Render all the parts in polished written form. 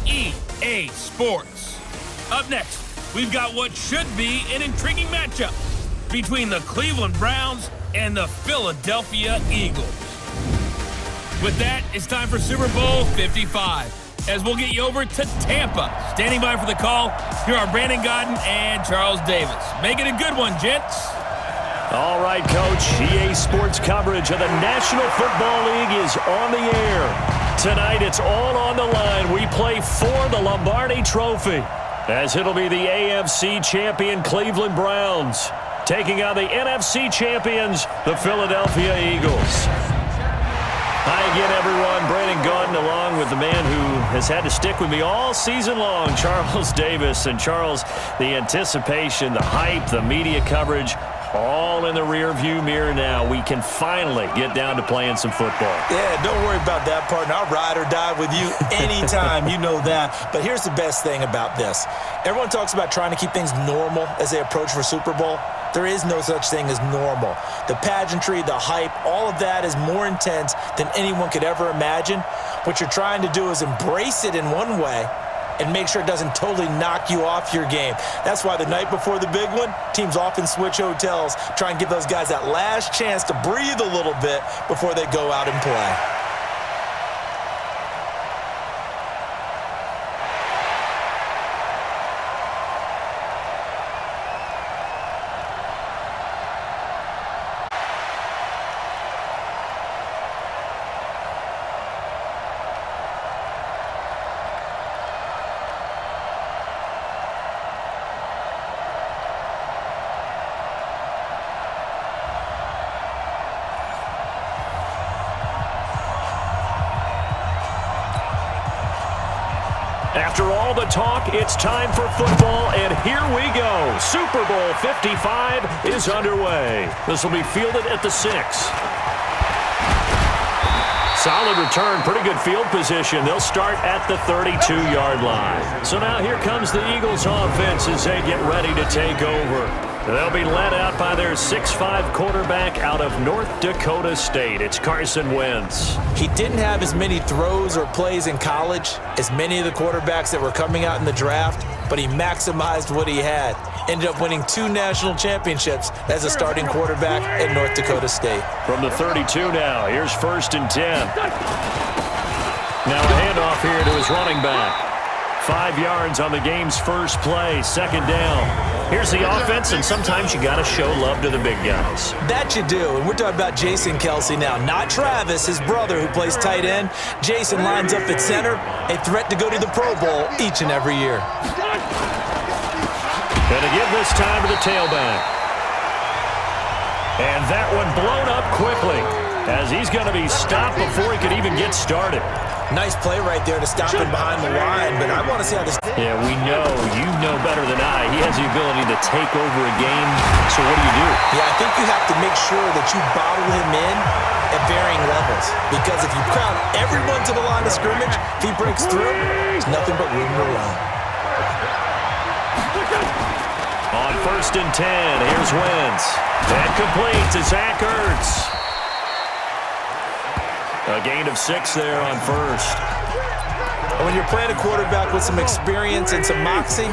EA Sports. Up next, we've got what should be an intriguing matchup between the Cleveland Browns and the Philadelphia Eagles. With that, it's time for Super Bowl 55, as we'll get you over to Tampa. Standing by for the call, here are Brandon Godden and Charles Davis. Make it a good one, gents. All right, Coach. EA Sports coverage of the National Football League is on the air. Tonight, it's all on the line. We play for the Lombardi Trophy, as it'll be the AFC champion Cleveland Browns taking on the NFC champions, the Philadelphia Eagles. Hi again, everyone. Brandon Godden along with the man who has had to stick with me all season long, Charles Davis. And Charles, the anticipation, the hype, the media coverage, all in the rear-view mirror now. We can finally get down to playing some football. Yeah, don't worry about that, partner. I'll ride or die with you anytime. You know that. But here's the best thing about this. Everyone talks about trying to keep things normal as they approach for Super Bowl. There is no such thing as normal. The pageantry, the hype, all of that is more intense than anyone could ever imagine. What you're trying to do is embrace it in one way and make sure it doesn't totally knock you off your game. That's why the night before the big one, teams often switch hotels, try and give those guys that last chance to breathe a little bit before they go out and play. After all the talk, it's time for football, and here we go. Super Bowl 55 is underway. This will be fielded at the 6. Solid return, pretty good field position. They'll start at the 32-yard line. So now here comes the Eagles offense as they get ready to take over. They'll be led out by their 6'5 quarterback out of North Dakota State. It's Carson Wentz. He didn't have as many throws or plays in college as many of the quarterbacks that were coming out in the draft, but he maximized what he had. Ended up winning 2 national championships as a starting quarterback at North Dakota State. From the 32 now, here's 1st and 10. Now a handoff here to his running back. 5 yards on the game's first play, 2nd down. Here's the offense, and sometimes you got to show love to the big guys. That you do, and we're talking about Jason Kelsey now, not Travis, his brother who plays tight end. Jason lines up at center, a threat to go to the Pro Bowl each and every year. Gonna give this time to the tailback. And that one blown up quickly, as he's going to be stopped before he could even get started. Nice play right there to stop him behind the line, but I want to see how this... Yeah, we know. You know better than I. He has the ability to take over a game, so what do you do? Yeah, I think you have to make sure that you bottle him in at varying levels, because if you crowd everyone to the line of scrimmage, if he breaks through, there's nothing but room to run. On 1st and 10, here's Wentz. That complete to Zach Ertz. A gain of 6 there on 1st. When you're playing a quarterback with some experience and some moxie,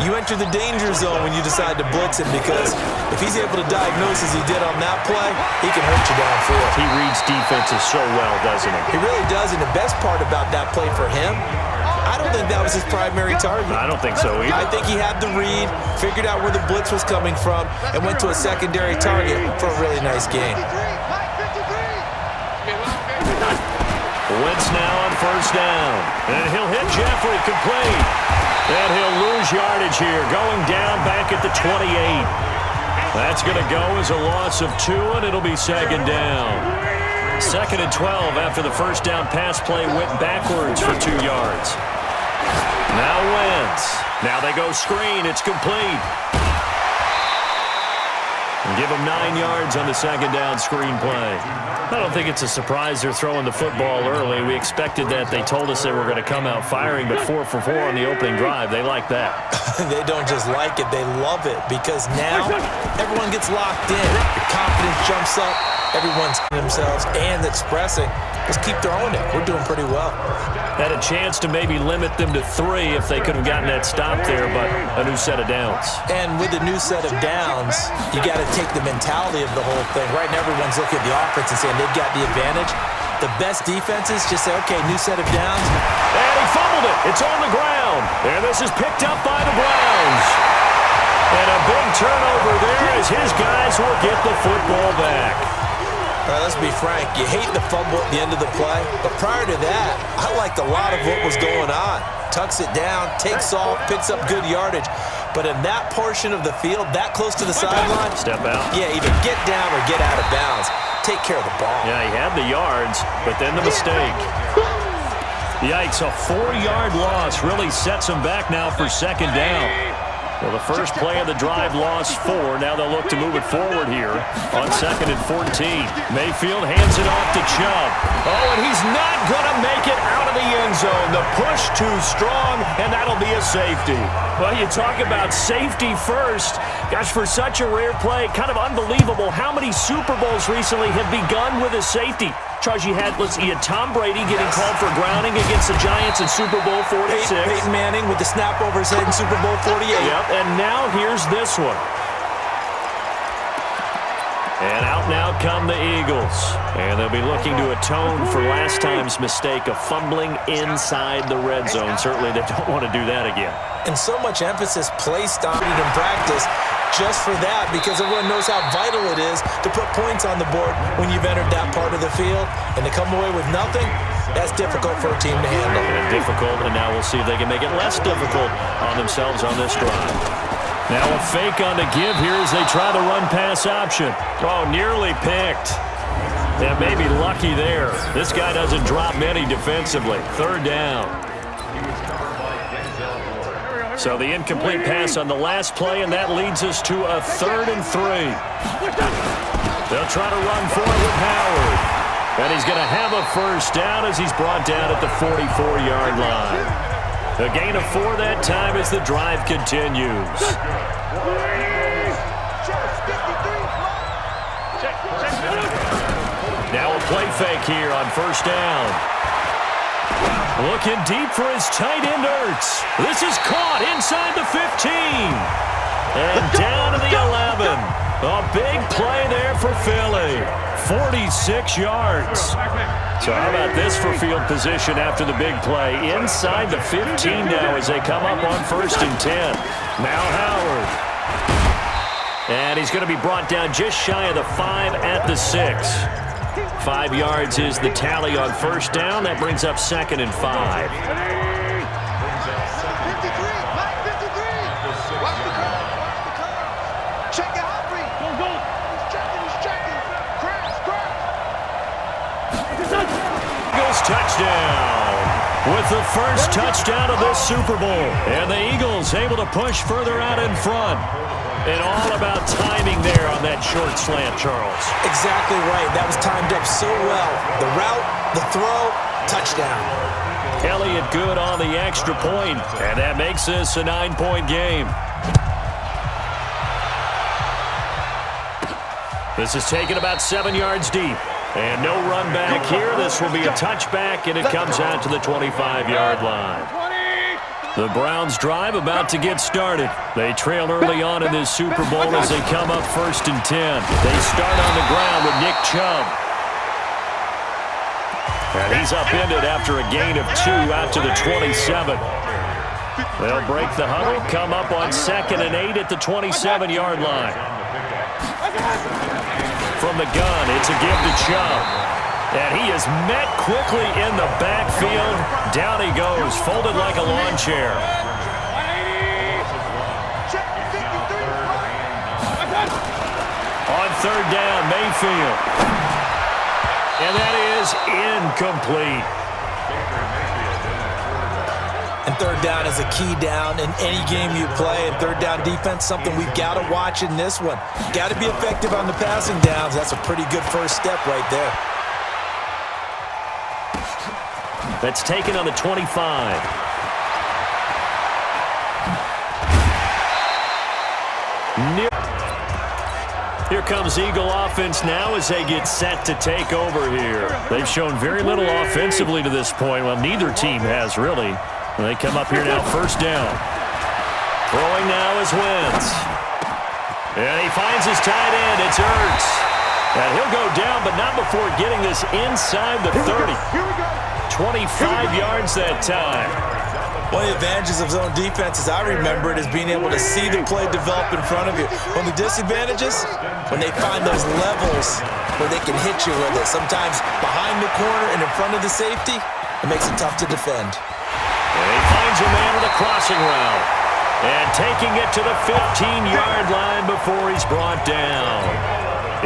you enter the danger zone when you decide to blitz him, because if he's able to diagnose as he did on that play, he can hurt you downfield. He reads defenses so well, doesn't he? He really does, and the best part about that play for him, I don't think that was his primary target. I don't think so either. I think he had the read, figured out where the blitz was coming from, and went to a secondary target for a really nice game. Wentz now on 1st down. And he'll hit Jeffrey complete. And he'll lose yardage here, going down back at the 28. That's going to go as a loss of 2, and it'll be 2nd down. 2nd and 12 after the 1st down pass play went backwards for 2 yards. Now Wentz. Now they go screen. It's complete. And give them 9 yards on the 2nd down screen play. I don't think it's a surprise they're throwing the football early. We expected that. They told us they were going to come out firing, but 4 for 4 on the opening drive. They like that. They don't just like it. They love it, because now everyone gets locked in. The confidence jumps up. Everyone's themselves and expressing. Just keep throwing it. We're doing pretty well. Had a chance to maybe limit them to 3 if they could have gotten that stop there, but a new set of downs. And with a new set of downs, you got to take the mentality of the whole thing. Right now, everyone's looking at the offense and saying they've got the advantage. The best defenses just say, okay, new set of downs. And he fumbled it. It's on the ground. And this is picked up by the Browns. And a big turnover there as his guys will get the football back. All right, let's be frank. You hate the fumble at the end of the play, but prior to that, I liked a lot of what was going on. Tucks it down, takes off, picks up good yardage. But in that portion of the field, that close to the sideline, step out. Yeah, either get down or get out of bounds. Take care of the ball. Yeah, he had the yards, but then the mistake. Yikes, a 4-yard loss really sets him back now for second down. Well, the first play of the drive lost 4. Now they'll look to move it forward here on 2nd and 14. Mayfield hands it off to Chubb. Oh, and he's not going to make it out of the end zone. The push too strong, and that'll be a safety. Well, you talk about safety first. Gosh, for such a rare play, kind of unbelievable how many Super Bowls recently have begun with a safety. Charles, you had Tom Brady getting called for grounding against the Giants in Super Bowl 46. Peyton Manning with the snap over his head in Super Bowl 48. Yep, and now here's this one. And out now come the Eagles. And they'll be looking to atone for last time's mistake of fumbling inside the red zone. Certainly they don't want to do that again. And so much emphasis placed on it in practice just for that, because everyone knows how vital it is to put points on the board when you've entered that part of the field. And to come away with nothing, that's difficult for a team to handle. And difficult, and now we'll see if they can make it less difficult on themselves on this drive. Now a fake on the give here as they try the run-pass option. Oh, nearly picked. And maybe lucky there. This guy doesn't drop many defensively. 3rd down. So the incomplete pass on the last play, and that leads us to a 3rd and 3. They'll try to run for it with Howard. And he's going to have a first down as he's brought down at the 44-yard line. A gain of 4 that time as the drive continues. Now a play fake here on 1st down. Looking deep for his tight end, Ertz. This is caught inside the 15. And down to the 11. A big play there for Philly. 46 yards. So how about this for field position after the big play? Inside the 15 now as they come up on 1st and 10. Now Howard. And he's going to be brought down just shy of the 5 at the 6. 5 yards is the tally on 1st down. That brings up 2nd and 5. Eagles touchdown with the first touchdown of this Super Bowl. And the Eagles able to push further out in front. And all about timing there on that short slant, Charles. Exactly right. That was timed up so well. The route, the throw, touchdown. Elliott good on the extra point, and that makes this a 9-point game. This is taken about 7 yards deep. And no run back here. This will be a touchback, and it comes out to the 25-yard line. The Browns drive about to get started. They trail early on in this Super Bowl as they come up 1st and 10. They start on the ground with Nick Chubb. And he's upended after a gain of 2 out to the 27. They'll break the huddle, come up on 2nd and 8 at the 27-yard line. From the gun, it's a give to Chubb. And he is met quickly in the backfield. Down he goes, folded like a lawn chair. On 3rd down, Mayfield. And that is incomplete. And 3rd down is a key down in any game you play. And 3rd down defense, something we've got to watch in this one. Got to be effective on the passing downs. That's a pretty good first step right there. That's taken on the 25. Here comes Eagle offense now as they get set to take over here. They've shown very little offensively to this point. Well, neither team has really. And they come up here now, first down. Throwing now is Wentz. And he finds his tight end. It's Ertz. And he'll go down, but not before getting this inside the 30. 25 yards that time. One of the advantages of zone defense, as I remember it, is being able to see the play develop in front of you. One of the disadvantages, when they find those levels where they can hit you with it. Sometimes behind the corner and in front of the safety, it makes it tough to defend. And he finds a man with a crossing route. And taking it to the 15-yard line before he's brought down.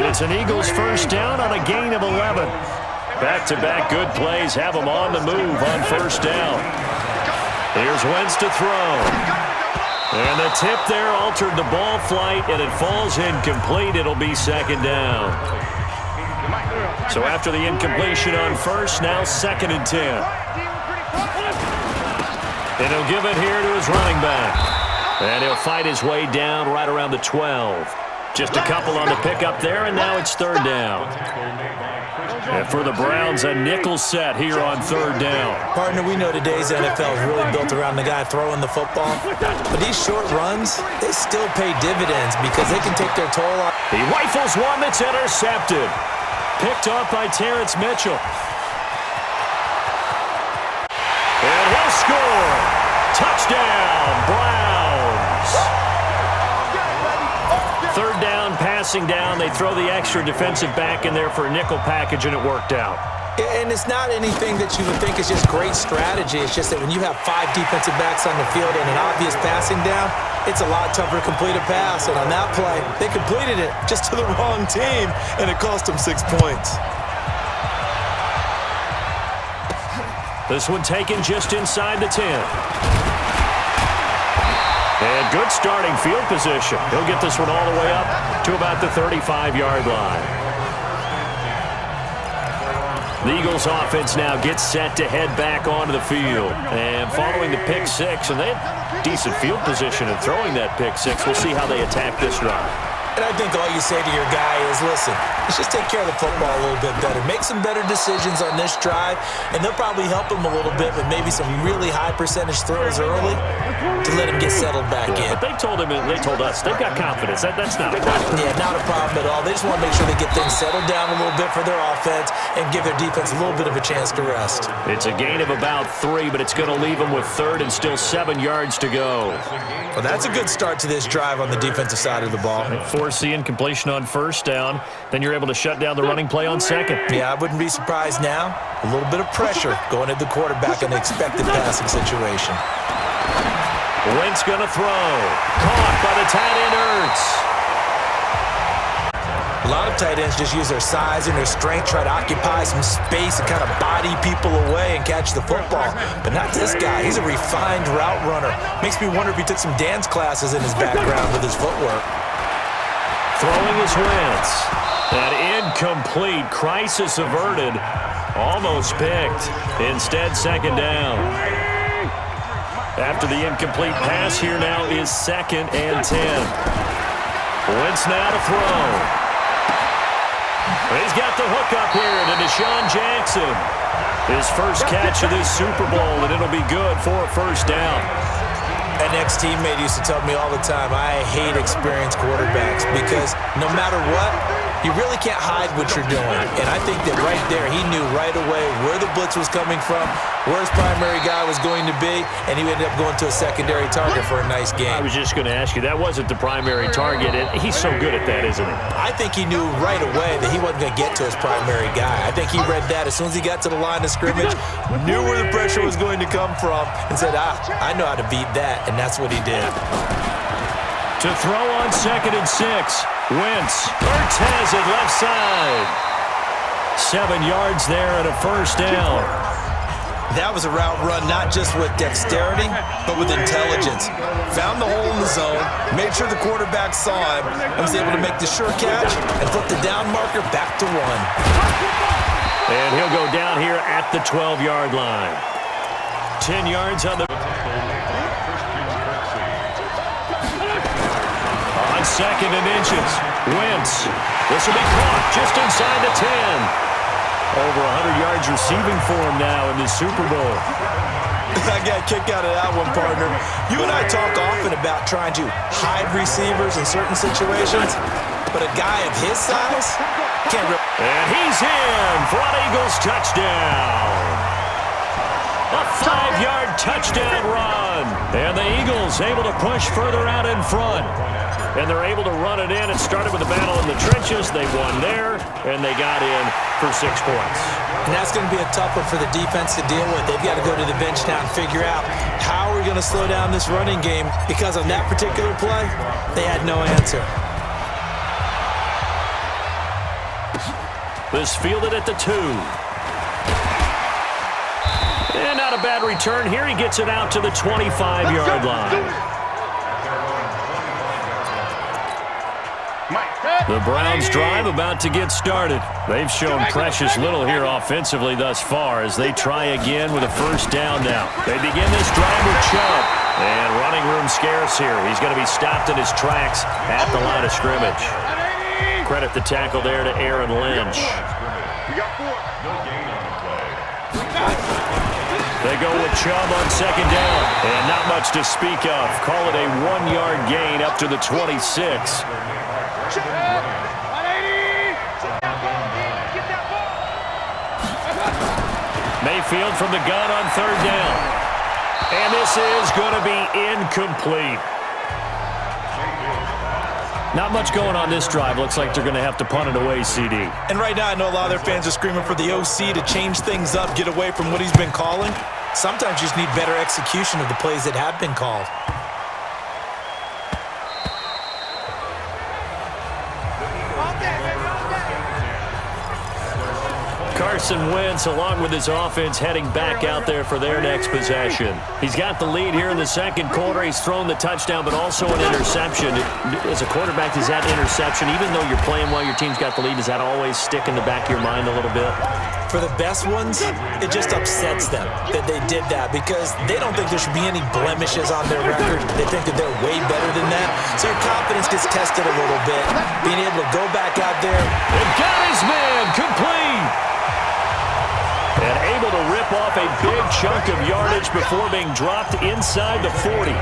It's an Eagles first down on a gain of 11. Back-to-back good plays have them on the move on first down. Here's Wentz to throw. And the tip there altered the ball flight, and it falls incomplete. It'll be second down. So after the incompletion on first, now 2nd and 10. And he'll give it here to his running back. And he'll fight his way down right around the 12. Just a couple on the pickup there, and now it's 3rd down. And for the Browns, a nickel set here on 3rd down. Partner, we know today's NFL is really built around the guy throwing the football. But these short runs, they still pay dividends because they can take their toll on. He rifles one that's intercepted. Picked off by Terrence Mitchell. And he'll score. Touchdown, Browns. 3rd down, passing down. They throw the extra defensive back in there for a nickel package, and it worked out. And it's not anything that you would think is just great strategy. It's just that when you have 5 defensive backs on the field and an obvious passing down, it's a lot tougher to complete a pass. And on that play, they completed it just to the wrong team, and it cost them 6 points. This one taken just inside the 10. And good starting field position. He'll get this one all the way up to about the 35-yard line. The Eagles offense now gets set to head back onto the field. And following the pick six, and they had decent field position in throwing that pick six. We'll see how they attack this drive. And I think all you say to your guy is, listen, let's just take care of the football a little bit better. Make some better decisions on this drive, and they'll probably help him a little bit with maybe some really high percentage throws early to let him get settled back in. But they told us, they've got confidence. That's not a problem. Yeah, not a problem at all. They just want to make sure they get things settled down a little bit for their offense and give their defense a little bit of a chance to rest. It's a gain of about 3, but it's going to leave them with 3rd and still 7 yards to go. Well, that's a good start to this drive on the defensive side of the ball. Force the incompletion on first down. Then you're able to shut down the running play on 2nd. Yeah, I wouldn't be surprised now. A little bit of pressure going at the quarterback in the expected passing situation. Wentz going to throw. Caught by the tight end Ertz. A lot of tight ends just use their size and their strength, try to occupy some space and kind of body people away and catch the football. But not this guy. He's a refined route runner. Makes me wonder if he took some dance classes in his background with his footwork. Throwing is Wentz. That incomplete. Crisis averted. Almost picked. Instead, 2nd down. After the incomplete pass, here now is 2nd and 10. Wentz now to throw. He's got the hook up here to Deshaun Jackson. His first catch of this Super Bowl, and it'll be good for a first down. An ex-teammate used to tell me all the time, I hate experienced quarterbacks because no matter what, you really can't hide what you're doing. And I think that right there, he knew right away where the blitz was coming from, where his primary guy was going to be, and he ended up going to a secondary target for a nice game. I was just going to ask you, that wasn't the primary target. He's so good at that, isn't he? I think he knew right away that he wasn't going to get to his primary guy. I think he read that as soon as he got to the line of scrimmage, knew where the pressure was going to come from, and said, I know how to beat that, and that's what he did. To throw on 2nd and 6. Wentz. Ertz has it left side. 7 yards there and a first down. That was a route run not just with dexterity, but with intelligence. Found the hole in the zone, made sure the quarterback saw him, and was able to make the sure catch and flip the down marker back to 1. And he'll go down here at the 12-yard line. 10 yards on the... On 2nd and inches. Wentz. This will be caught just inside the 10. Over 100 yards receiving for him now in the Super Bowl. I got a kick out of that one, partner. You and I talk often about trying to hide receivers in certain situations, but a guy of his size can't rip. And he's in for an Eagles touchdown. A 5-yard touchdown run. And the Eagles able to push further out in front. And they're able to run it in. It started with a battle in the trenches. They won there, and they got in for 6 points. And that's going to be a tough one for the defense to deal with. They've got to go to the bench now and figure out how we're going to slow down this running game, because on that particular play, they had no answer. This fielded at the 2. And not a bad return here. He gets it out to the 25-yard line. The Browns drive about to get started. They've shown precious little here offensively thus far as they try again with a first down now. They begin this drive with Chubb. And running room scarce here. He's going to be stopped in his tracks at the line of scrimmage. Credit the tackle there to Aaron Lynch. They go with Chubb on second down. And not much to speak of. Call it a 1-yard gain up to the 26. Mayfield from the gun on third down. And this is going to be incomplete. Not much going on this drive. Looks like they're going to have to punt it away, CD. And right now I know a lot of their fans are screaming for the OC to change things up, get away from what he's been calling. Sometimes you just need better execution of the plays that have been called. Carson Wentz, along with his offense, heading back out there for their next possession. He's got the lead here in the second quarter. He's thrown the touchdown, but also an interception. As a quarterback, does that interception, even though you're playing while your team's got the lead, does that always stick in the back of your mind a little bit? For the best ones, it just upsets them that they did that, because they don't think there should be any blemishes on their record. They think that they're way better than that. So your confidence gets tested a little bit. Being able to go back out there. And got his man complete. And able to rip off a big chunk of yardage before being dropped inside the 40.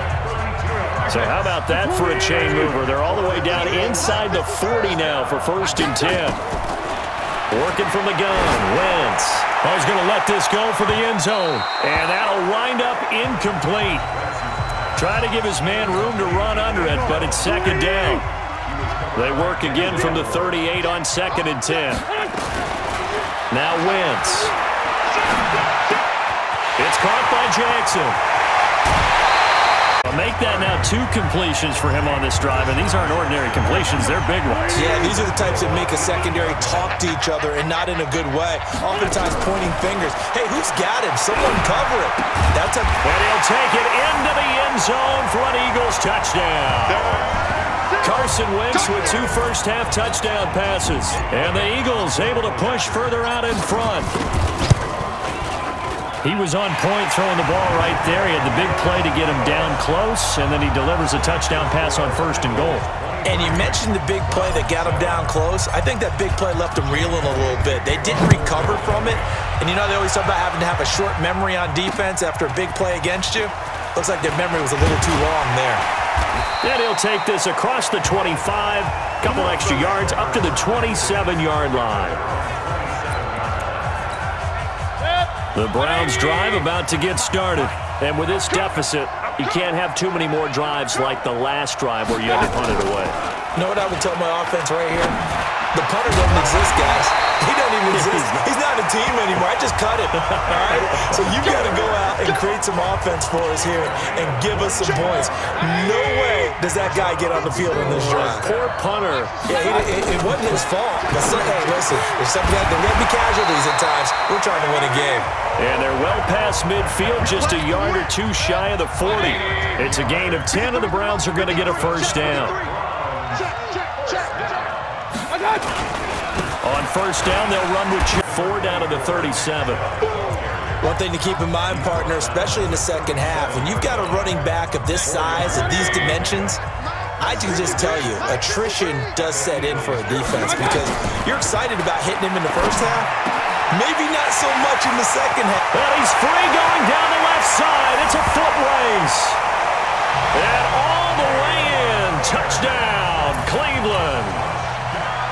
So how about that for a chain mover? They're all the way down inside the 40 now for 1st and 10. Working from the gun, Wentz. Oh, he's going to let this go for the end zone. And that'll wind up incomplete. Try to give his man room to run under it, but it's second down. They work again from the 38 on 2nd and 10. Now Wentz. It's caught by Jackson. I'll make that now 2 completions for him on this drive, and these aren't ordinary completions. They're big ones. Yeah, these are the types that make a secondary talk to each other, and not in a good way. Oftentimes pointing fingers. Hey, who's got him? Someone cover it. That's a... And he'll take it into the end zone for an Eagles touchdown. Carson Wentz with 2 first-half touchdown passes. And the Eagles able to push further out in front. He was on point throwing the ball right there. He had the big play to get him down close, and then he delivers a touchdown pass on 1st and goal. And you mentioned the big play that got him down close. I think that big play left him reeling a little bit. They didn't recover from it. And you know they always talk about having to have a short memory on defense after a big play against you. Looks like their memory was a little too long there. And he'll take this across the 25, couple extra yards, up to the 27-yard line. The Browns drive about to get started. And with this deficit, you can't have too many more drives like the last drive where you had to punt it away. You know what I would tell my offense right here? The punter doesn't exist, guys. He doesn't even exist. He's not a team anymore. I just cut him. All right? So you got to go out and create some offense for us here and give us some points. No way does that guy get on the field in this drive. Poor punter. Yeah, it wasn't his fault. But hey, listen, there's something that there will be casualties at times. We're trying to win a game. And they're well past midfield, just a yard or 2 shy of the 40. It's a gain of 10, and the Browns are going to get a first down. On first down, they'll run with 4 down to the 37. One thing to keep in mind, partner, especially in the second half, when you've got a running back of this size and these dimensions, I can just tell you, attrition does set in for a defense because you're excited about hitting him in the first half. Maybe not so much in the second half. Well, he's free going down the left side. It's a foot race. And all the way in. Touchdown, Cleveland.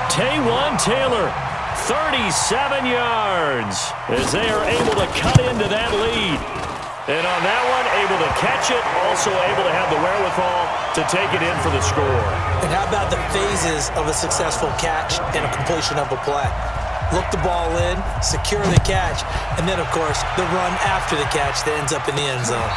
Taywan Taylor, 37 yards as they are able to cut into that lead. And on that one, able to catch it, also able to have the wherewithal to take it in for the score. And how about the phases of a successful catch and a completion of a play? Look the ball in, secure the catch, and then, of course, the run after the catch that ends up in the end zone.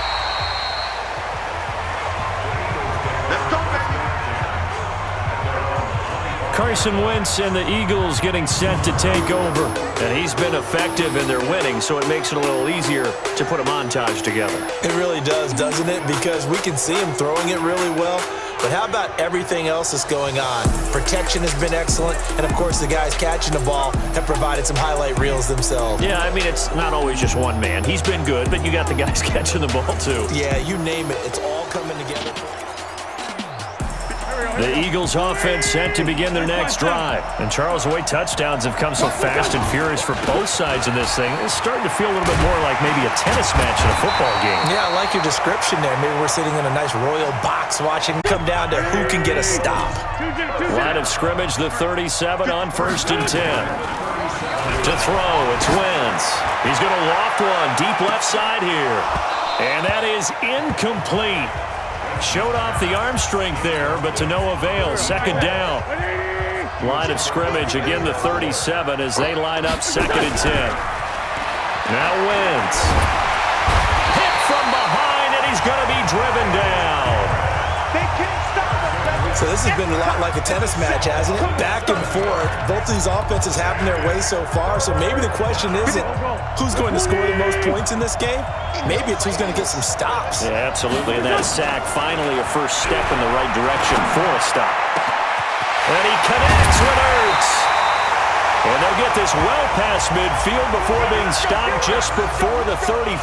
Carson Wentz and the Eagles getting set to take over. And he's been effective and they're winning, so it makes it a little easier to put a montage together. It really does, doesn't it? Because we can see him throwing it really well. But how about everything else that's going on? Protection has been excellent, and, of course, the guys catching the ball have provided some highlight reels themselves. Yeah, I mean, it's not always just one man. He's been good, but you got the guys catching the ball, too. Yeah, you name it. It's all coming together. The Eagles offense set to begin their next drive. And Charles, the way touchdowns have come so fast and furious for both sides in this thing, it's starting to feel a little bit more like maybe a tennis match in a football game. Yeah, I like your description there. Maybe we're sitting in a nice royal box watching come down to who can get a stop. Line of scrimmage, the 37 on 1st and 10. To throw, it's Wentz. He's going to loft one deep left side here. And that is incomplete. Showed off the arm strength there, but to no avail. Second down. Line of scrimmage, again the 37 as they line up 2nd and 10. Now Wentz. Hit from behind, and he's going to be driven down. They can't stop him. So this has been a lot like a tennis match, hasn't it? Back and forth. Both of these offenses having their way so far. So maybe the question isn't who's going to score the most points in this game. Maybe it's who's going to get some stops. Yeah, absolutely. And that sack, finally a first step in the right direction for a stop. And he connects with Ertz. And they'll get this well past midfield before being stopped just before the 35.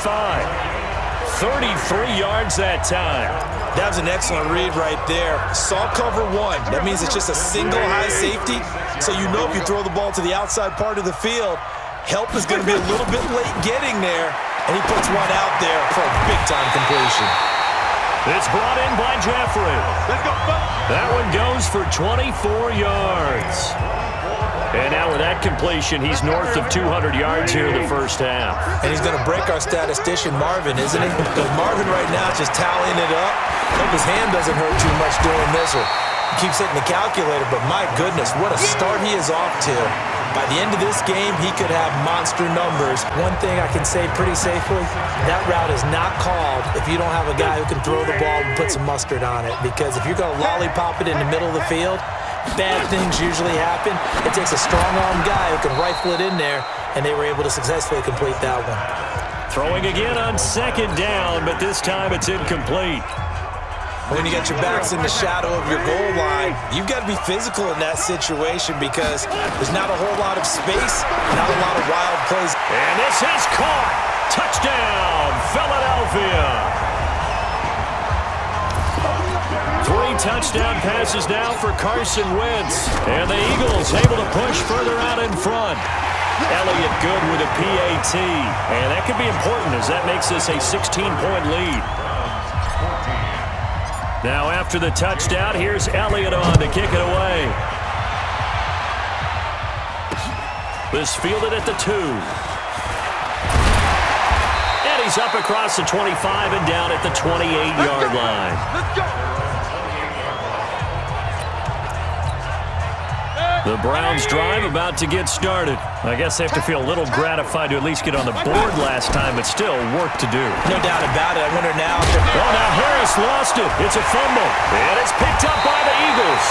33 yards that time. That was an excellent read right there. Saw cover one. That means it's just a single high safety. So you know if you throw the ball to the outside part of the field, help is going to be a little bit late getting there. And he puts one out there for a big-time completion. It's brought in by Jeffrey. That one goes for 24 yards. And now with that completion, he's north of 200 yards here in the first half. And he's going to break our statistician, Marvin, isn't he? Because Marvin right now is just tallying it up. Hope his hand doesn't hurt too much doing this, or he keeps hitting the calculator. But my goodness, what a start he is off to. By the end of this game, he could have monster numbers. One thing I can say pretty safely, that route is not called if you don't have a guy who can throw the ball and put some mustard on it. Because if you're going to lollipop it in the middle of the field, bad things usually happen. It takes a strong-arm guy who can rifle it in there, and they were able to successfully complete that one. Throwing again on 2nd down, but this time it's incomplete. When you got your backs in the shadow of your goal line, you've got to be physical in that situation because there's not a whole lot of space, not a lot of wild plays. And this is caught. Touchdown, Philadelphia. 3 touchdown passes now for Carson Wentz. And the Eagles able to push further out in front. Elliott good with a PAT. And that could be important as that makes this a 16-point lead. Now after the touchdown, here's Elliott on to kick it away. This fielded at the 2. And he's up across the 25 and down at the 28-yard line. Let's go. The Browns drive about to get started. I guess they have to feel a little gratified to at least get on the board last time, but still work to do. No doubt about it. I wonder now. Oh, now Harris lost it. It's a fumble. And it's picked up by the Eagles.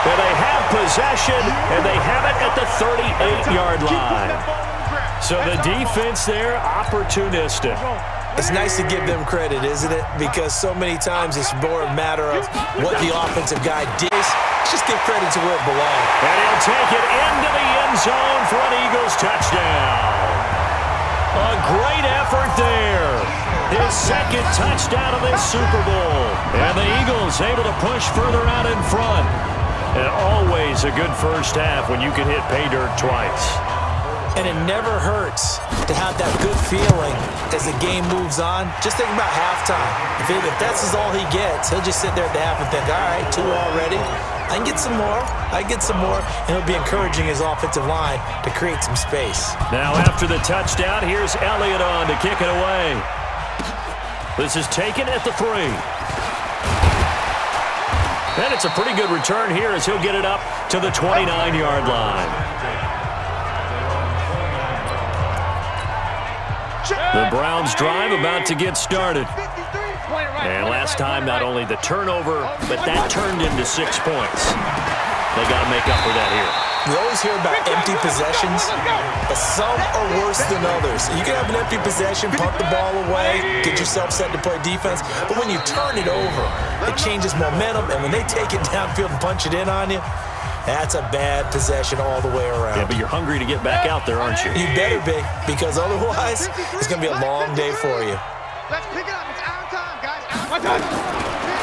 But they have possession, and they have it at the 38-yard line. So the defense there, opportunistic. It's nice to give them credit, isn't it? Because so many times it's more a matter of what the offensive guy did. Let's just give credit to where it belongs. And he'll take it into the end zone for an Eagles touchdown. A great effort there. His second touchdown of this Super Bowl. And the Eagles able to push further out in front. And always a good first half when you can hit pay dirt twice. And it never hurts to have that good feeling as the game moves on. Just think about halftime. If that's all he gets, he'll just sit there at the half and think, all right, 2 already. I can get some more. I can get some more. And he'll be encouraging his offensive line to create some space. Now after the touchdown, here's Elliott on to kick it away. This is taken at the 3. And it's a pretty good return here as he'll get it up to the 29-yard line. The Browns drive about to get started. And last time, not only the turnover, but that turned into 6 points. They got to make up for that here. We always hear about empty possessions, but some are worse than others. You can have an empty possession, punt the ball away, get yourself set to play defense, but when you turn it over, it changes momentum, and when they take it downfield and punch it in on you, that's a bad possession all the way around. Yeah, but you're hungry to get back out there, aren't you? You better be, because otherwise, it's going to be a long day for you. Let's pick it up. It's our time, guys.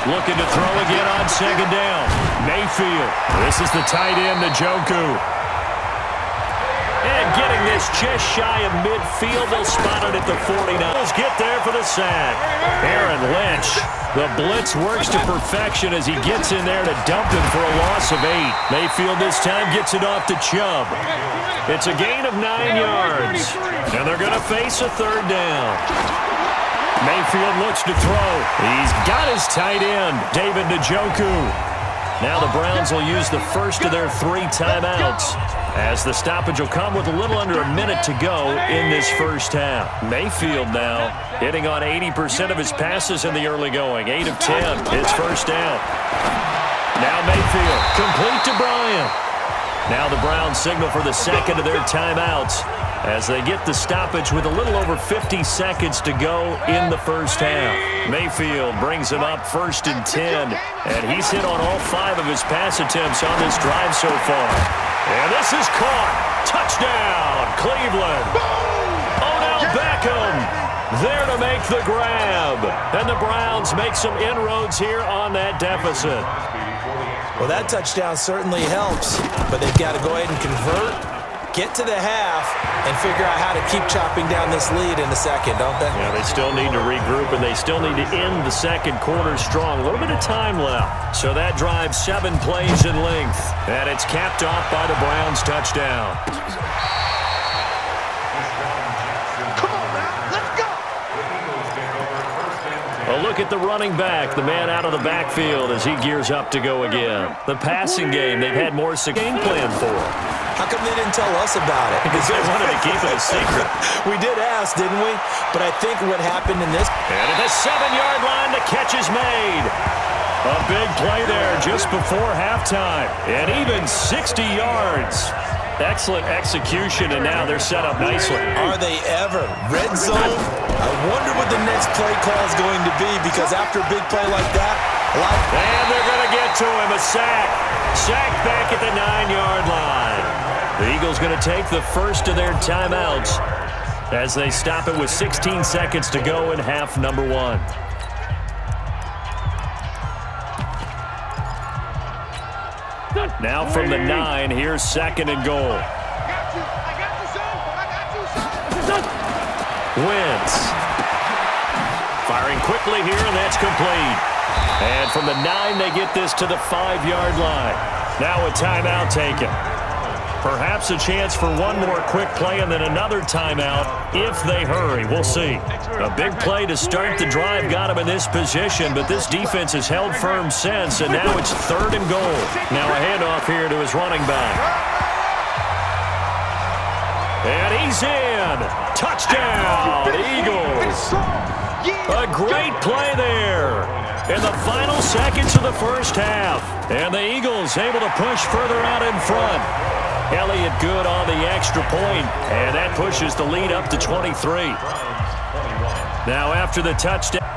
Looking to throw again on second down. Mayfield. This is the tight end, Njoku. And getting this just shy of midfield. They'll spot it at the 49. Let's get there for the sack. Aaron Lynch. The blitz works to perfection as he gets in there to dump him for a loss of 8. Mayfield this time gets it off to Chubb. It's a gain of 9 yards. And they're going to face a third down. Mayfield looks to throw. He's got his tight end, David Njoku. Now the Browns will use the first of their 3 timeouts, as the stoppage will come with a little under a minute to go in this first half. Mayfield now hitting on 80% of his passes in the early going. 8 of 10. It's first down. Now Mayfield, complete to Bryant. Now the Browns signal for the second of their timeouts as they get the stoppage with a little over 50 seconds to go in the first half. Mayfield brings him up 1st and 10, and he's hit on all 5 of his pass attempts on this drive so far. And this is caught. Touchdown, Cleveland. Odell Beckham there to make the grab. And the Browns make some inroads here on that deficit. Well, that touchdown certainly helps, but they've got to go ahead and convert, get to the half, and figure out how to keep chopping down this lead in the second, don't they? Yeah, they still need to regroup, and they still need to end the second quarter strong. A little bit of time left. So that drive 7 plays in length, and it's capped off by the Browns' touchdown. A look at the running back, the man out of the backfield as he gears up to go again. The passing game, they've had more game plan for. How come they didn't tell us about it? Because they wanted to keep it a secret. We did ask, didn't we? But I think what happened in this... And at the 7-yard line, the catch is made. A big play there just before halftime. And even 60 yards. Excellent execution, and now they're set up nicely. Are they ever? Red zone? I wonder what the next play call is going to be, because after a big play like that, and they're going to get to him, a sack. Sack back at the 9-yard line. The Eagles going to take the first of their timeouts as they stop it with 16 seconds to go in half number 1. Now from the 9, here's 2nd and goal. Wentz. Firing quickly here, and that's complete. And from the 9, they get this to the 5-yard line. Now a timeout taken. Perhaps a chance for one more quick play and then another timeout if they hurry. We'll see. A big play to start the drive got him in this position, but this defense has held firm since, and now it's 3rd and goal. Now a handoff here to his running back. And he's in. Touchdown, Eagles. A great play there in the final seconds of the first half. And the Eagles able to push further out in front. Elliott good on the extra point, and that pushes the lead up to 23. Now after the touchdown,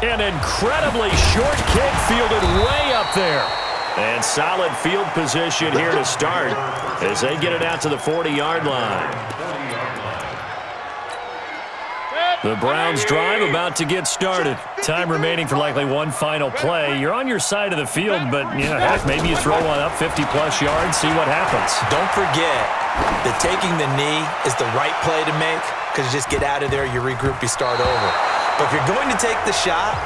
an incredibly short kick fielded way up there. And solid field position here to start as they get it out to the 40-yard line. The Browns drive about to get started. Time remaining for likely one final play. You're on your side of the field, but heck, maybe you throw one up 50-plus yards, see what happens. Don't forget that taking the knee is the right play to make because you just get out of there, you regroup, you start over. But if you're going to take the shot,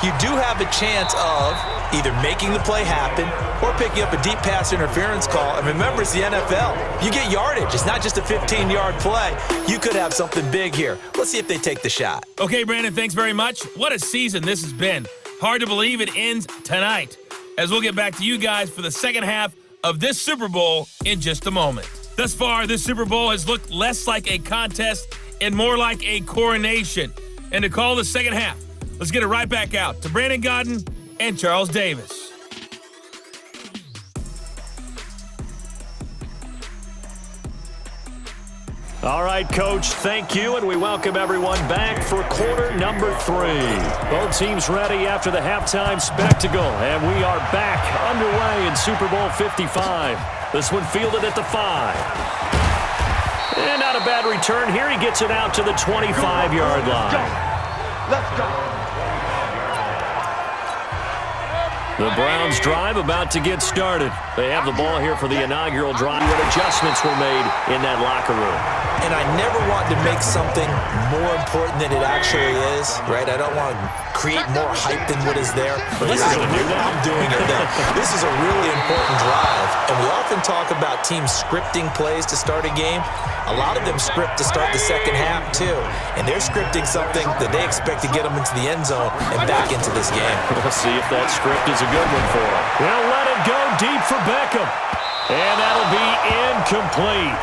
you do have a chance of either making the play happen or picking up a deep pass interference call. And remember, it's the NFL. You get yardage. It's not just a 15-yard play. You could have something big here. Let's see if they take the shot. Okay, Brandon, thanks very much. What a season this has been. Hard to believe it ends tonight, as we'll get back to you guys for the second half of this Super Bowl in just a moment. Thus far, this Super Bowl has looked less like a contest and more like a coronation. And to call the second half, let's get it right back out to Brandon Godden and Charles Davis. All right, Coach, thank you, and we welcome everyone back for quarter number 3. Both teams ready after the halftime spectacle, and we are back underway in Super Bowl 55. This one fielded at the 5. And not a bad return here. He gets it out to the 25-yard line. Let's go. The Browns drive about to get started. They have the ball here for the inaugural drive when adjustments were made in that locker room. And I never want to make something more important than it actually is, right? I don't want to create more hype than what is there. But I'm doing it now. This is a really important drive. And we often talk about teams scripting plays to start a game. A lot of them script to start the second half, too. And they're scripting something that they expect to get them into the end zone and back into this game. We'll see if that script is a good one for them. They'll let it go deep for Beckham. And that'll be incomplete.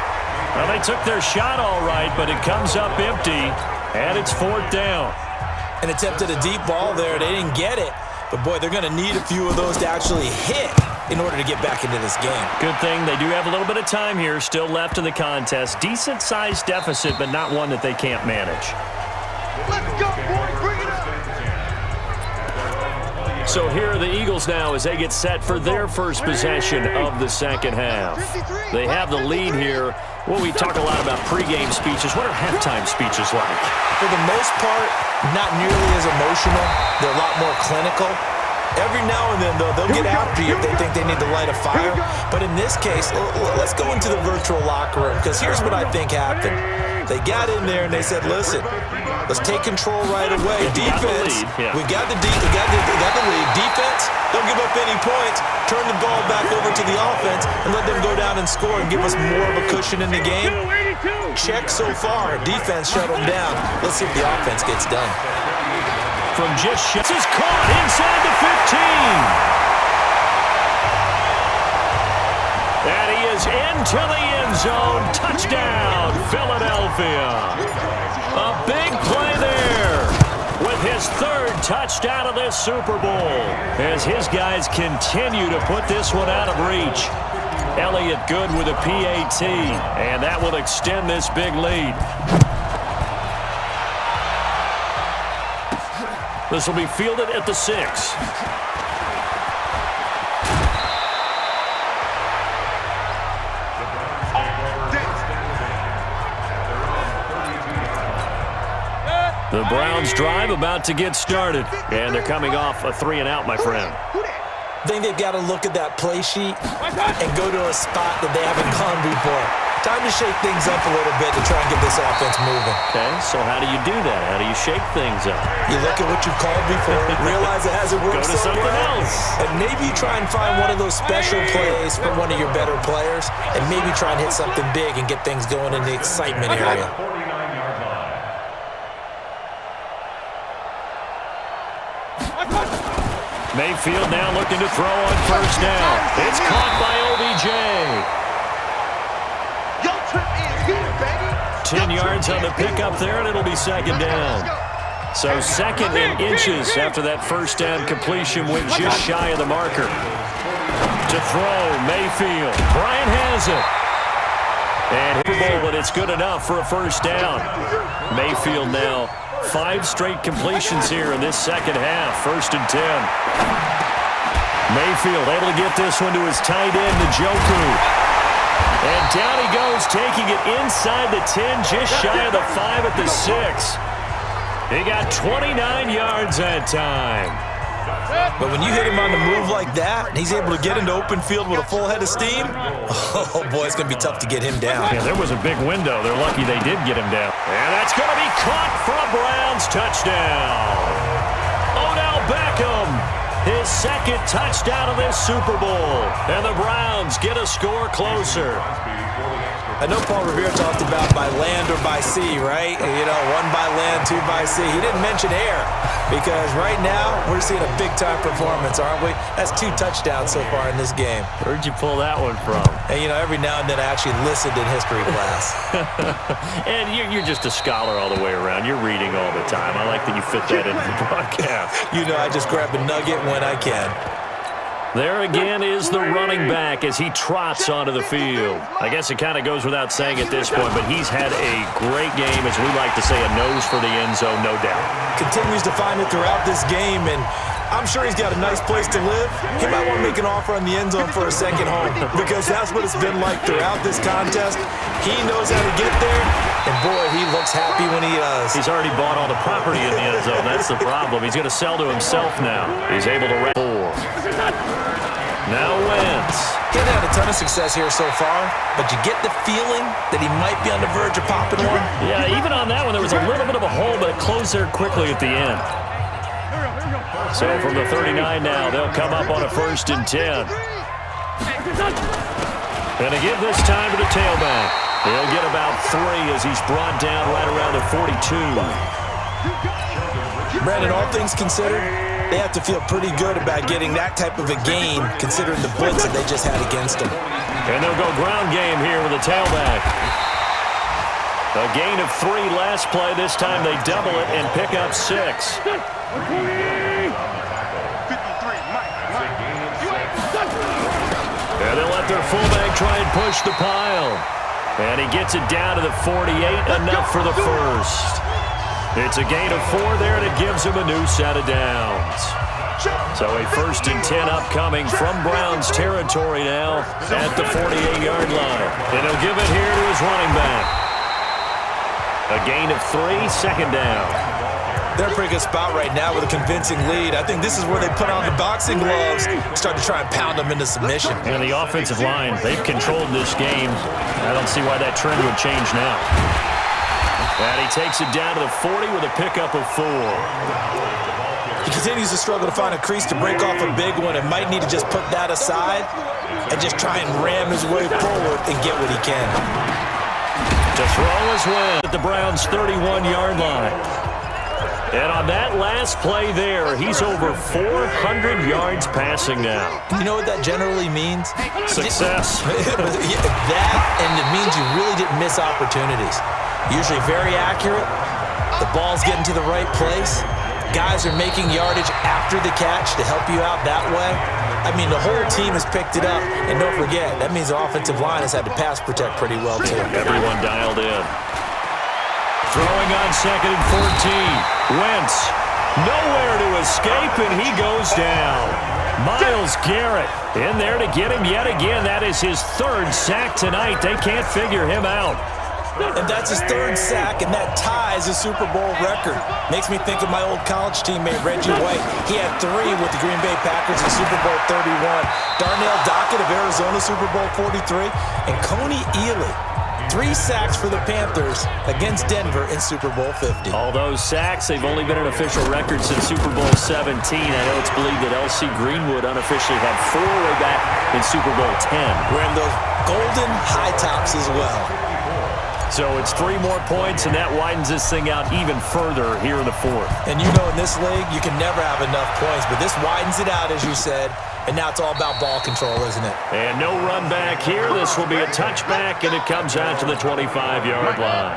Well, they took their shot all right, but it comes up empty, and it's 4th down. And attempted a deep ball there. They didn't get it. But, boy, they're going to need a few of those to actually hit in order to get back into this game. Good thing they do have a little bit of time here still left in the contest. Decent-sized deficit, but not one that they can't manage. Let's go, boys. Bring it up. So here are the Eagles now as they get set for their first possession of the second half. They have the lead here. Well, we talk a lot about pregame speeches. What are halftime speeches like? For the most part, not nearly as emotional. They're a lot more clinical. Every now and then, though, they'll get after you if they think they need to light a fire. But in this case, let's go into the virtual locker room, because here's what I think happened. They got in there and they said, listen, let's take control right away. Defense, we got the lead. Defense, don't give up any points. Turn the ball back over to the offense and let them go down and score and give us more of a cushion in the game. Check so far. Defense shut them down. Let's see if the offense gets done. From just shots is caught inside the 15. And he is into the end zone. Touchdown, Philadelphia. A big play there with his 3rd touchdown of this Super Bowl as his guys continue to put this one out of reach. Elliott Good with a PAT, and that will extend this big lead. This will be fielded at the 6. The Browns drive about to get started, and they're coming off a 3-and-out, my friend. I think they've got to look at that play sheet and go to a spot that they haven't gone before. Time to shake things up a little bit to try and get this offense moving. Okay, so how do you do that? How do you shake things up? You look at what you've called before, realize it hasn't worked Go to something else. And maybe try and find one of those special plays from one of your better players, and maybe try and hit something big and get things going in the excitement area. Mayfield now looking to throw on first down. It's caught by OBJ. 10 yards on the pickup there, and it'll be 2nd down. So 2nd and inches after that first down completion went just shy of the marker. To throw, Mayfield. Bryant has it. And here, but it's good enough for a first down. Mayfield now 5 straight completions here in this second half. 1st and 10. Mayfield able to get this one to his tight end, Njoku. And down he goes, taking it inside the 10, just shy of the 5 at the 6. He got 29 yards that time. But when you hit him on the move like that, and he's able to get into open field with a full head of steam, oh, boy, it's going to be tough to get him down. Yeah, there was a big window. They're lucky they did get him down. And that's going to be caught for a Browns touchdown. Odell Beckham, his second touchdown of this Super Bowl. And the Browns get a score closer. I know Paul Revere talked about by land or by sea, right? You know, one by land, two by sea. He didn't mention air because right now we're seeing a big-time performance, aren't we? That's 2 touchdowns so far in this game. Where'd you pull that one from? And, you know, every now and then I actually listened in history class. And you're just a scholar all the way around. You're reading all the time. I like that you fit that into the broadcast. You know, I just grab a nugget when I can. There again is the running back as he trots onto the field. I guess it kind of goes without saying at this point, but he's had a great game, as we like to say, a nose for the end zone, no doubt. Continues to find it throughout this game, and I'm sure he's got a nice place to live. He might want to make an offer on the end zone for a second home because that's what it's been like throughout this contest. He knows how to get there, and boy, he looks happy when he does. He's already bought all the property in the end zone. That's the problem. He's going to sell to himself now. He's able to wrap 4. Now Wentz. He hasn't had a ton of success here so far, but you get the feeling that he might be on the verge of popping one. Yeah, even on that one, there was a little bit of a hole, but it closed there quickly at the end. So from the 39 now, they'll come up on a 1st and 10. And to give this time to the tailback. He'll get about 3 as he's brought down right around the 42. Brandon, all things considered, they have to feel pretty good about getting that type of a gain considering the blitz that they just had against them. And they'll go ground game here with a tailback. A gain of 3 last play. This time they double it and pick up 6. And they'll let their fullback try and push the pile. And he gets it down to the 48, enough for the first. It's a gain of 4 there, and it gives him a new set of downs. So a 1st and 10 upcoming from Browns territory now at the 48-yard line. And he'll give it here to his running back. A gain of 3, second down. They're in a pretty good spot right now with a convincing lead. I think this is where they put on the boxing gloves and start to try and pound them into submission. And the offensive line, they've controlled this game. I don't see why that trend would change now. And he takes it down to the 40 with a pickup of 4. He continues to struggle to find a crease to break off a big one and might need to just put that aside and just try and ram his way forward and get what he can. To throw his win at the Browns' 31-yard line. And on that last play there, he's over 400 yards passing now. You know what that generally means? Success. That, and it means you really didn't miss opportunities. Usually very accurate. The ball's getting to the right place. Guys are making yardage after the catch to help you out that way. I mean, the whole team has picked it up. And don't forget, that means the offensive line has had to pass protect pretty well, too. Everyone dialed in. Throwing on 2nd and 14. Wentz, nowhere to escape, and he goes down. Myles Garrett in there to get him yet again. That is his 3rd sack tonight. They can't figure him out. And that's his 3rd sack, and that ties a Super Bowl record. Makes me think of my old college teammate, Reggie White. He had 3 with the Green Bay Packers in Super Bowl 31. Darnell Dockett of Arizona, Super Bowl 43. And Coney Ealy, 3 sacks for the Panthers against Denver in Super Bowl 50. All those sacks, they've only been an official record since Super Bowl 17. I know it's believed that L.C. Greenwood unofficially had 4 way back in Super Bowl 10. Wearing those golden high tops as well. So it's 3 more points, and that widens this thing out even further here in the 4th. And you know in this league, you can never have enough points, but this widens it out, as you said, and now it's all about ball control, isn't it? And no run back here. This will be a touchback, and it comes out to the 25-yard line.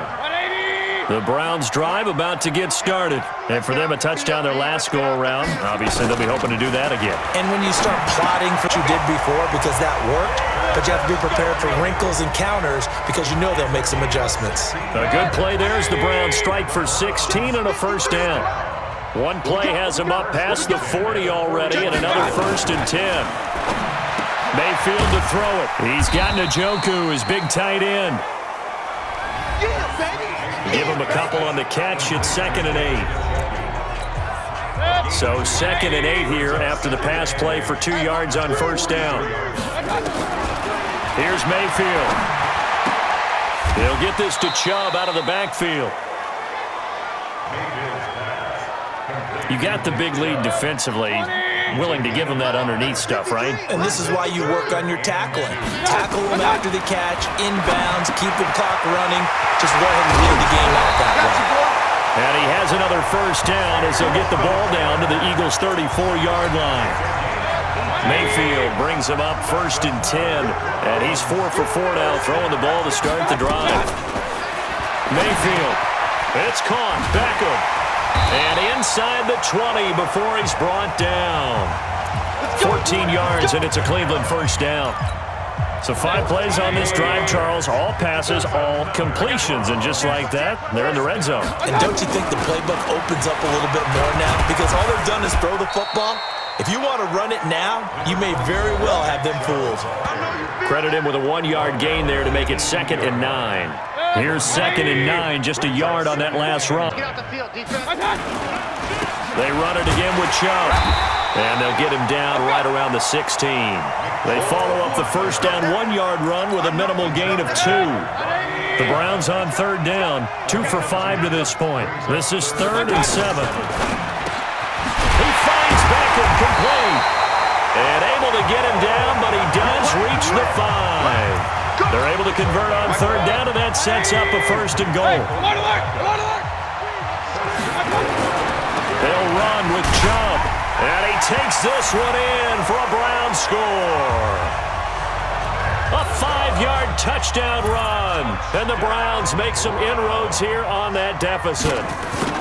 The Browns drive about to get started. And for them, a touchdown their last go-around. Obviously, they'll be hoping to do that again. And when you start plotting for what you did before, because that worked, but you have to be prepared for wrinkles and counters because you know they'll make some adjustments. A good play there as the Browns strike for 16 and a 1st down. One play has him up past the 40 already, and another 1st and 10. Mayfield to throw it. He's got Njoku, his big tight end. Give him a couple on the catch. It's 2nd and 8. So 2nd and 8 here after the pass play for 2 yards on 1st down. Here's Mayfield. He'll get this to Chubb out of the backfield. You got the big lead defensively. Willing to give him that underneath stuff, right? And this is why you work on your tackling. Tackle him after the catch, inbounds, keep the clock running. Just go ahead and win the game out that way. And he has another 1st down as he'll get the ball down to the Eagles' 34-yard line. Mayfield brings him up 1st and 10. And he's 4 for 4 now, throwing the ball to start the drive. Mayfield. It's caught. Beckham. And inside the 20 before he's brought down. 14 yards, and it's a Cleveland 1st down. So 5 plays on this drive, Charles. All passes, all completions. And just like that, they're in the red zone. And don't you think the playbook opens up a little bit more now? Because all they've done is throw the football. If you want to run it now, you may very well have them fooled. Credit him with a 1-yard gain there to make it 2nd and 9. Here's 2nd and 9, just a yard on that last run. They run it again with Chubb. And they'll get him down right around the 16. They follow up the 1st down 1-yard run with a minimal gain of 2. The Browns on 3rd down, 2 for 5 to this point. This is 3rd and 7. He finds Beckham complete. And able to get him down, but he does reach the 5. They're able to convert on 3rd down, and that sets up a 1st and goal. They'll run with Chubb. And he takes this one in for a Brown score. A 5-yard touchdown run. And the Browns make some inroads here on that deficit.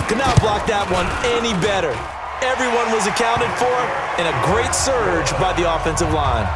Could not block that one any better. Everyone was accounted for, and a great surge by the offensive line.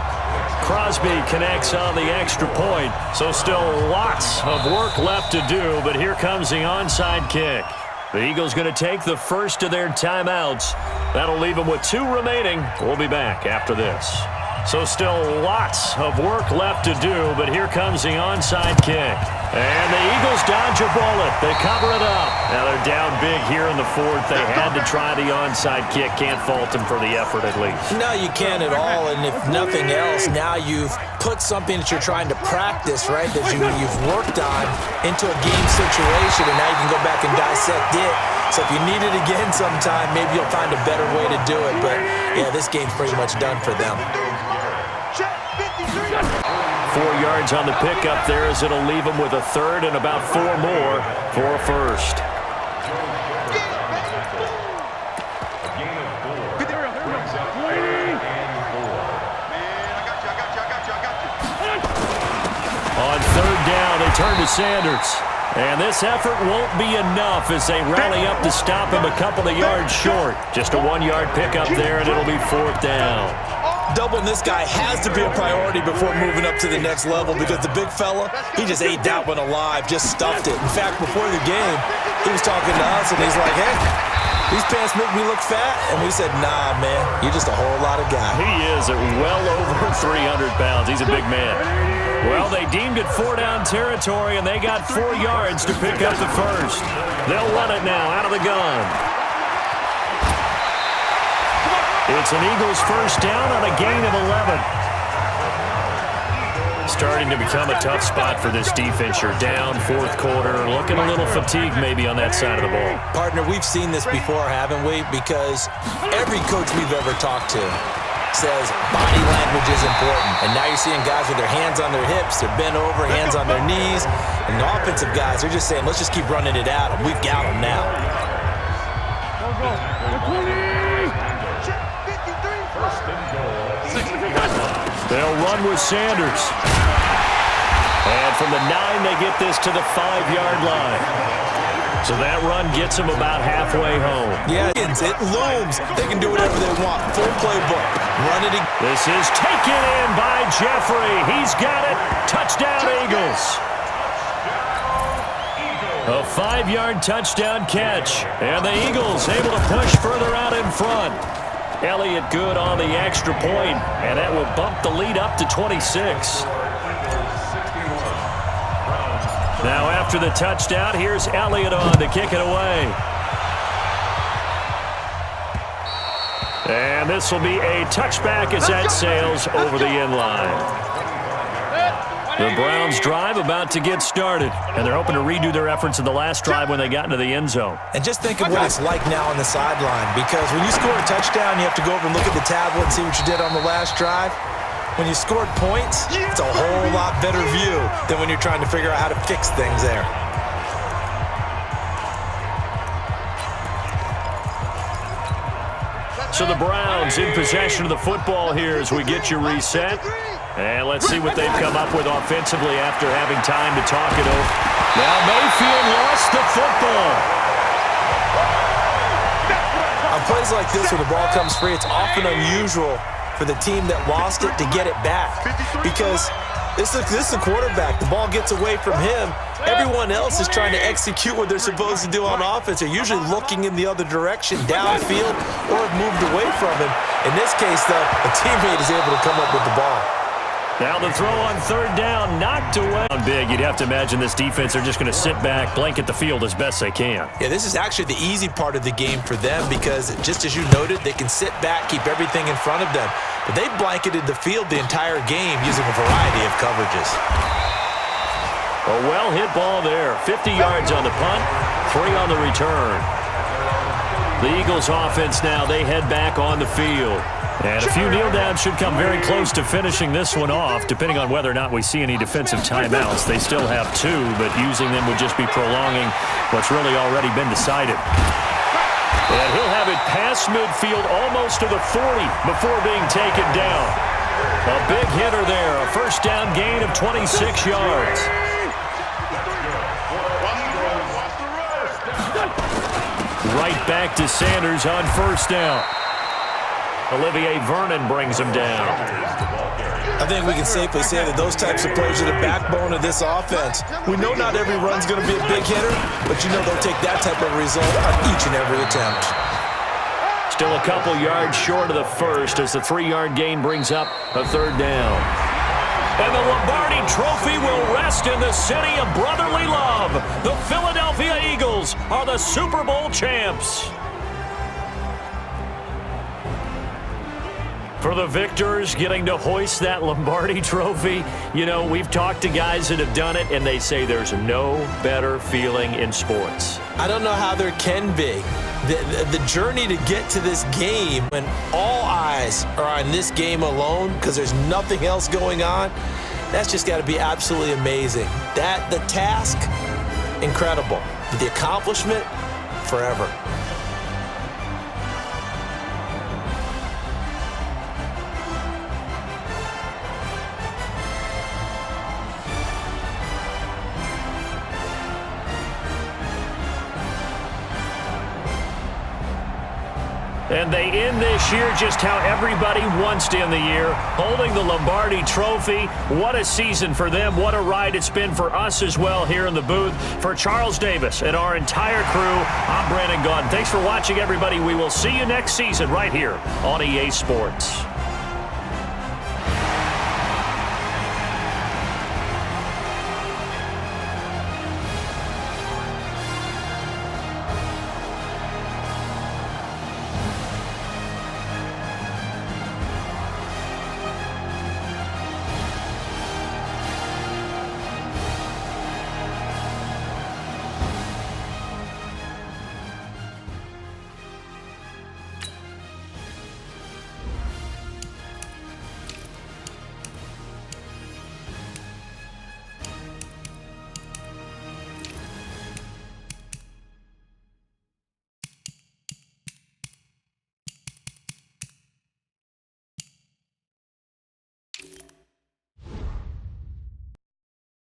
Crosby connects on the extra point, so still lots of work left to do, but here comes the onside kick. The Eagles going to take the first of their timeouts. That'll leave them with 2 remaining. We'll be back after this. So still lots of work left to do, but here comes the onside kick. And the Eagles dodge a bullet. They cover it up. Now they're down big here in the 4th. They had to try the onside kick. Can't fault them for the effort at least. No, you can't at all. And if nothing else, now you've put something that you're trying to practice, right, that you've worked on into a game situation, and now you can go back and dissect it. So if you need it again sometime, maybe you'll find a better way to do it. But, yeah, this game's pretty much done for them. 4 yards on the pickup there as it'll leave them with a 3rd and about 4 more for a 1st. On 3rd down, they turn to Sanders. And this effort won't be enough as they rally up to stop him a couple of yards short. Just a 1-yard pickup there, and it'll be 4th down. Doubling this guy has to be a priority before moving up to the next level, because the big fella, he just ate that one alive, just stuffed it. In fact, before the game, he was talking to us, and he's like, hey, these pants make me look fat. And we said, nah, man, you're just a whole lot of guy. He is at well over 300 pounds. He's a big man. Well, they deemed it 4-down territory, and they got 4 yards to pick up the 1st. They'll run it now out of the gun. It's an Eagles 1st down on a gain of 11. Starting to become a tough spot for this defense. You're down 4th quarter, looking a little fatigued maybe on that side of the ball. Partner, we've seen this before, haven't we? Because every coach we've ever talked to says body language is important. And now you're seeing guys with their hands on their hips, they're bent over, hands on their knees. And the offensive guys, they're just saying, let's just keep running it out, and we've got them now. They'll run with Sanders. And from the 9, they get this to the 5-yard line. So that run gets them about halfway home. Yeah, it looms. They can do whatever they want. Full playbook. Run it. This is taken in by Jeffrey. He's got it. Touchdown, Eagles. A 5-yard touchdown catch. And the Eagles able to push further out in front. Elliott good on the extra point, and that will bump the lead up to 26. Now after the touchdown, here's Elliott on to kick it away. And this will be a touchback as that sails over the end line. The Browns drive about to get started, and they're hoping to redo their efforts in the last drive when they got into the end zone. And just think of what it's like now on the sideline, because when you score a touchdown, you have to go over and look at the tablet and see what you did on the last drive. When you scored points, it's a whole lot better view than when you're trying to figure out how to fix things there. So the Browns in possession of the football here as we get you reset. And let's see what they've come up with offensively after having time to talk it over. Now Mayfield lost the football. On plays like this where the ball comes free, it's often unusual for the team that lost it to get it back, because this is a quarterback. The ball gets away from him. Everyone else is trying to execute what they're supposed to do on offense. They're usually looking in the other direction, downfield, or have moved away from him. In this case, though, a teammate is able to come up with the ball. Now the throw on third down, knocked away. Big, you'd have to imagine this defense are just going to sit back, blanket the field as best they can. Yeah, this is actually the easy part of the game for them, because just as you noted, they can sit back, keep everything in front of them. But they blanketed the field the entire game using a variety of coverages. A well-hit ball there. 50 yards on the punt, 3 on the return. The Eagles offense now, they head back on the field. And a few kneel downs should come very close to finishing this one off, depending on whether or not we see any defensive timeouts. They still have 2, but using them would just be prolonging what's really already been decided. And he'll have it past midfield almost to the 40 before being taken down. A big hitter there, a first down gain of 26 yards. Right back to Sanders on first down. Olivier Vernon brings him down. I think we can safely say that those types of plays are the backbone of this offense. We know not every run's going to be a big hitter, but you know they'll take that type of result on each and every attempt. Still a couple yards short of the first as the 3-yard gain brings up a third down. And the Lombardi Trophy will rest in the city of brotherly love. The Philadelphia Eagles are the Super Bowl champs. For the victors getting to hoist that Lombardi Trophy, you know, we've talked to guys that have done it, and they say there's no better feeling in sports. I don't know how there can be. The journey to get to this game, when all eyes are on this game alone because there's nothing else going on, that's just got to be absolutely amazing. The task, incredible. But the accomplishment, forever. And they end this year just how everybody wants to end the year, holding the Lombardi Trophy. What a season for them. What a ride it's been for us as well here in the booth. For Charles Davis and our entire crew, I'm Brandon Gaudin. Thanks for watching, everybody. We will see you next season right here on EA Sports.